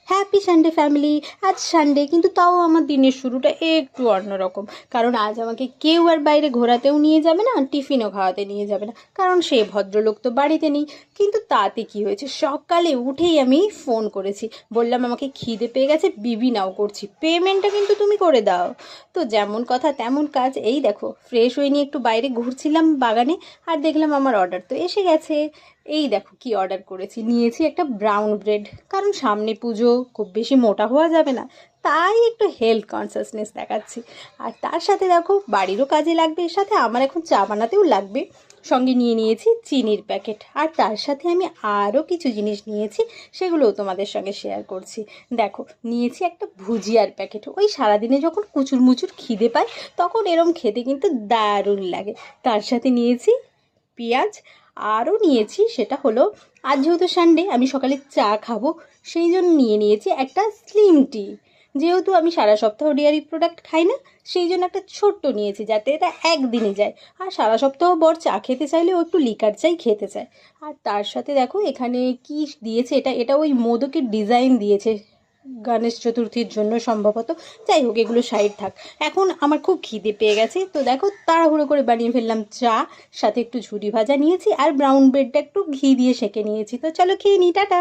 Happy Sunday family. আজ Sunday, কিন্তু তাও আমার দিনের শুরুটা একটু অন্যরকম। কারণ আজ আমাকে কেউ আর বাইরে ঘোরাতেও নিয়ে যাবে না, টিফিনও খাওয়াতে নিয়ে যাবে না, কারণ সে ভদ্রলোক তো বাড়িতে নেই। কিন্তু তাতে কি হয়েছে, সকালে উঠেই আমি ফোন করেছি, বললাম আমাকে খিদে পেয়ে গেছে, বিবি নাও করছি, পেমেন্টটা কিন্তু তুমি করে দাও। তো যেমন কথা তেমন কাজ। এই দেখো, ফ্রেশ হয়ে নিয়ে একটু বাইরে ঘুরছিলাম বাগানে, আর দেখলাম আমার অর্ডার তো এসে গেছে। এই দেখো কি অর্ডার করেছি, নিয়েছি একটা ব্রাউন ব্রেড, কারণ সামনে পুজো, খুব বেশি মোটা হওয়া যাবে না, তাই একটু হেলথ কনসাসনেস দেখাচ্ছি। আর তার সাথে দেখো বাড়িরও কাজে লাগবে, এর সাথে আমার এখন চা বানাতেও লাগবে। সঙ্গে নিয়ে নিয়েছি চিনির প্যাকেট, আর তার সাথে আমি আরও কিছু জিনিস নিয়েছি, সেগুলোও তোমাদের সঙ্গে শেয়ার করছি। দেখো, নিয়েছি একটা ভুজিয়ার প্যাকেট, ওই সারাদিনে যখন কুচুর মুচুর খিদে পায় তখন এরম খেতে কিন্তু দারুণ লাগে। তার সাথে নিয়েছি পেঁয়াজ, আরও নিয়েছি, সেটা হলো আজ যেহেতু সানডে আমি সকালে চা খাবো, সেই জন্য নিয়ে নিয়েছি একটা স্লিম টি। যেহেতু আমি সারা সপ্তাহ ডেয়ারি প্রোডাক্ট খাই না, সেই জন্য একটা ছোট্ট নিয়েছি, যাতে এটা একদিনে যায়। আর সারা সপ্তাহ বর চা খেতে চাইলে ও একটু লিকার চাই খেতে চায়। আর তার সাথে দেখো এখানে কি দিয়েছে, এটা এটা ওই মোদকের ডিজাইন দিয়েছে গণেশ চতুর্থীর জন্য সম্ভবত। যাই হোক, এগুলো সাইড থাক। এখন আমার খুব খিদে পেয়ে গেছে, তো দেখো তাড়াহুড়ো করে বানিয়ে ফেললাম চা, সাথে একটু ঝুরি ভাজা নিয়েছি, আর ব্রাউন ব্রেডটা একটু ঘি দিয়ে সেঁকে নিয়েছি। তো চলো খেয়ে নিই, টাটা।